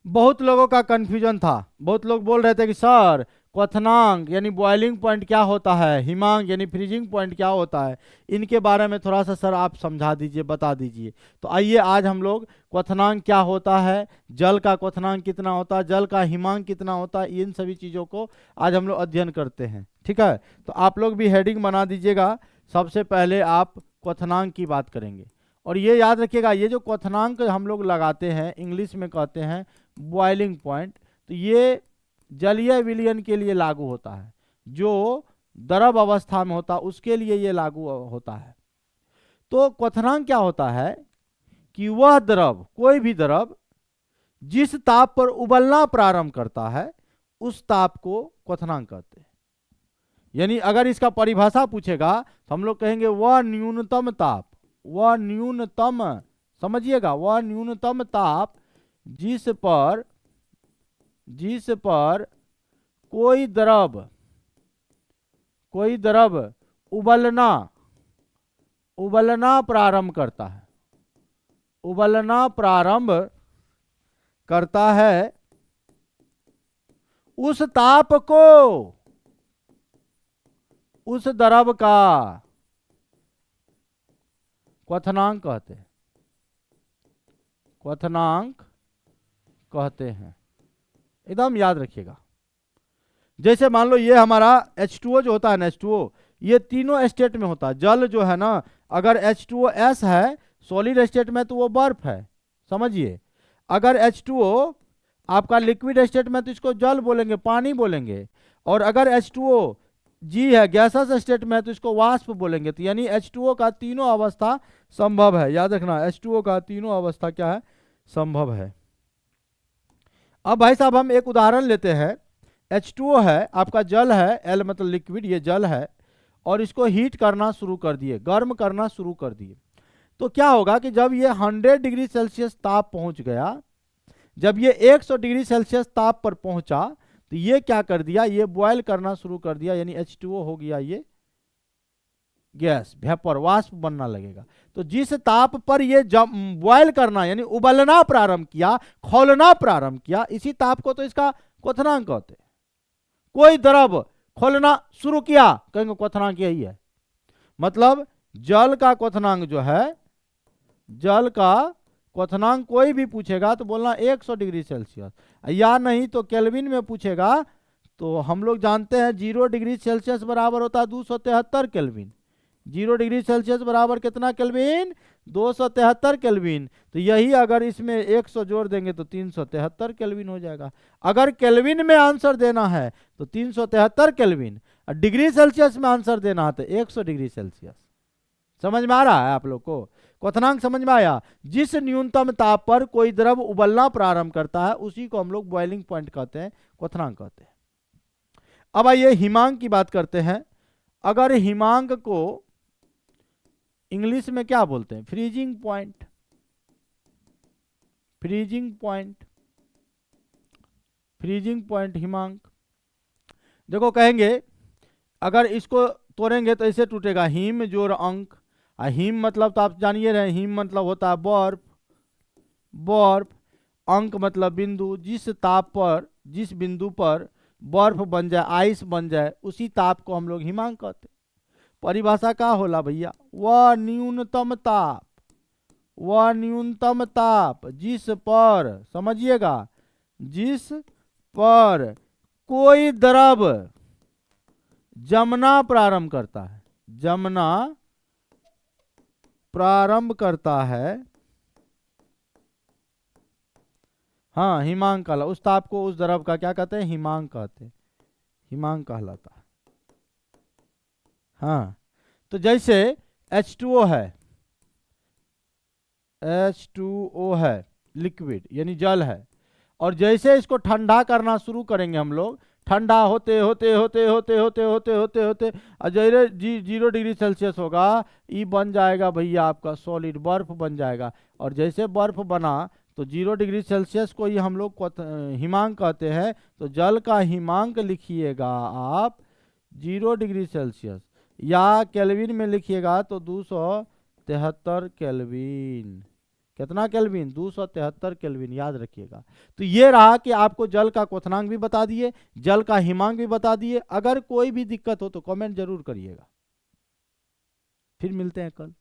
बहुत लोगों का कंफ्यूजन था, बहुत लोग बोल रहे थे कि सर क्वथनांक यानी बॉइलिंग पॉइंट क्या होता है, हिमांक यानी फ्रीजिंग पॉइंट क्या होता है, इनके बारे में थोड़ा सा सर आप समझा दीजिए, बता दीजिए। तो आइए आज हम लोग क्वथनांक क्या होता है, जल का क्वथनांक कितना होता है, जल का हिमांक कितना होता है, इन सभी चीज़ों को आज हम लोग अध्ययन करते हैं। ठीक है, तो आप लोग भी हेडिंग बना दीजिएगा। सबसे पहले आप क्वथनांक की बात करेंगे, और ये याद रखिएगा, ये जो क्वथनांक हम लोग लगाते हैं इंग्लिश में कहते हैं बॉइलिंग पॉइंट। तो ये जलीय विलयन के लिए लागू होता है, जो द्रव अवस्था में होता है उसके लिए ये लागू होता है। तो क्वथनांक क्या होता है कि वह द्रव, कोई भी द्रव जिस ताप पर उबलना प्रारंभ करता है उस ताप को क्वथनांक कहते हैं। यानी अगर इसका परिभाषा पूछेगा तो हम लोग कहेंगे वह न्यूनतम ताप, वह न्यूनतम, समझिएगा, वह न्यूनतम ताप जिस पर कोई द्रव उबलना प्रारंभ करता है, उबलना प्रारंभ करता है, उस ताप को उस द्रव का क्वथनांक कहते हैं, क्वथनांक कहते हैं। एकदम याद रखिएगा। जैसे मान लो ये हमारा H2O जो होता है ना, H2O, ये तीनों स्टेट में होता है। जल जो है ना, अगर H2OS है सॉलिड स्टेट में तो वो बर्फ है, समझिए। अगर H2O आपका लिक्विड स्टेट में तो इसको जल बोलेंगे, पानी बोलेंगे। और अगर H2OG है गैसेस स्टेट में तो इसको वाष्प बोलेंगे। तो यानी H2O का तीनों अवस्था संभव है, याद रखना, H2O का तीनों अवस्था क्या है, संभव है। अब भाई साहब हम एक उदाहरण लेते हैं। H2O है आपका, जल है, L मतलब लिक्विड, ये जल है, और इसको हीट करना शुरू कर दिए, गर्म करना शुरू कर दिए। तो क्या होगा कि जब ये 100 डिग्री सेल्सियस ताप पहुंच गया, जब ये 100 डिग्री सेल्सियस ताप पर पहुंचा, तो ये क्या कर दिया, ये बॉयल करना शुरू कर दिया, यानी H2O हो गया ये गैस, वेपर, वाष्प बनना लगेगा। तो जिस ताप पर ये बॉयल करना यानी उबलना प्रारंभ किया, खौलना प्रारंभ किया, इसी ताप को तो इसका क्वथनांक कहते हैं। कोई द्रव खोलना शुरू किया, कहेंगे क्वथनांक यही है। मतलब जल का क्वथनांक जो है, जल का क्वथनांक कोई भी पूछेगा तो बोलना 100 डिग्री सेल्सियस, या नहीं तो केल्विन में पूछेगा तो हम लोग जानते हैं 0 डिग्री सेल्सियस बराबर होता है 273 केल्विन। 0 डिग्री सेल्सियस बराबर कितना केल्विन, 273 केल्विन। तो यही अगर इसमें 100 जोड़ देंगे तो 373 केल्विन हो जाएगा। अगर केल्विन में आंसर देना है तो 373 केल्विन, और डिग्री सेल्सियस में आंसर देना है तो 100 डिग्री सेल्सियस। समझ में आ रहा है आप लोग को, क्वथनांक समझ में आया। जिस न्यूनतम ताप पर कोई द्रव उबलना प्रारंभ करता है उसी को हम लोग बॉइलिंग पॉइंट कहते हैं, क्वथनांक कहते हैं। अब आइए हिमांक की बात करते हैं। अगर हिमांक को इंग्लिश में क्या बोलते हैं, freezing point, freezing point, freezing point हिमांक। देखो कहेंगे, अगर इसको तोड़ेंगे तो ऐसे टूटेगा, हिम जोड़ अंक। हिम मतलब तो आप जानिए रहे, हिम मतलब होता है बर्फ, बर्फ, अंक मतलब बिंदु। जिस ताप पर, जिस बिंदु पर बर्फ बन जाए, आइस बन जाए, उसी ताप को हम लोग हिमांक कहते हैं। परिभाषा का होला भैया, वह न्यूनतम ताप, वह न्यूनतम ताप जिस पर, समझिएगा, जिस पर कोई द्रव जमना प्रारंभ करता है, जमना प्रारंभ करता है, हाँ हिमांक कहला, उस ताप को, उस द्रव का क्या कहते हैं, हिमांक कहते हैं, हिमांक कहलाता है। हाँ, तो जैसे H2O है, H2O है लिक्विड यानी जल है, और जैसे इसको ठंडा करना शुरू करेंगे हम लोग, ठंडा होते होते होते होते होते होते होते होते जैसे 0 डिग्री सेल्सियस होगा, ये बन जाएगा भैया आपका सॉलिड, बर्फ बन जाएगा। और जैसे बर्फ बना तो 0 डिग्री सेल्सियस को ही हम लोग हिमांक कहते हैं। तो जल का हिमांक लिखिएगा आप 0 डिग्री सेल्सियस, या केल्विन में लिखिएगा तो 273 केल्विन। कितना केल्विन? 273 केल्विन, याद रखिएगा। तो ये रहा कि आपको जल का क्वथनांक भी बता दिए, जल का हिमांक भी बता दिए। अगर कोई भी दिक्कत हो तो कमेंट जरूर करिएगा। फिर मिलते हैं कल।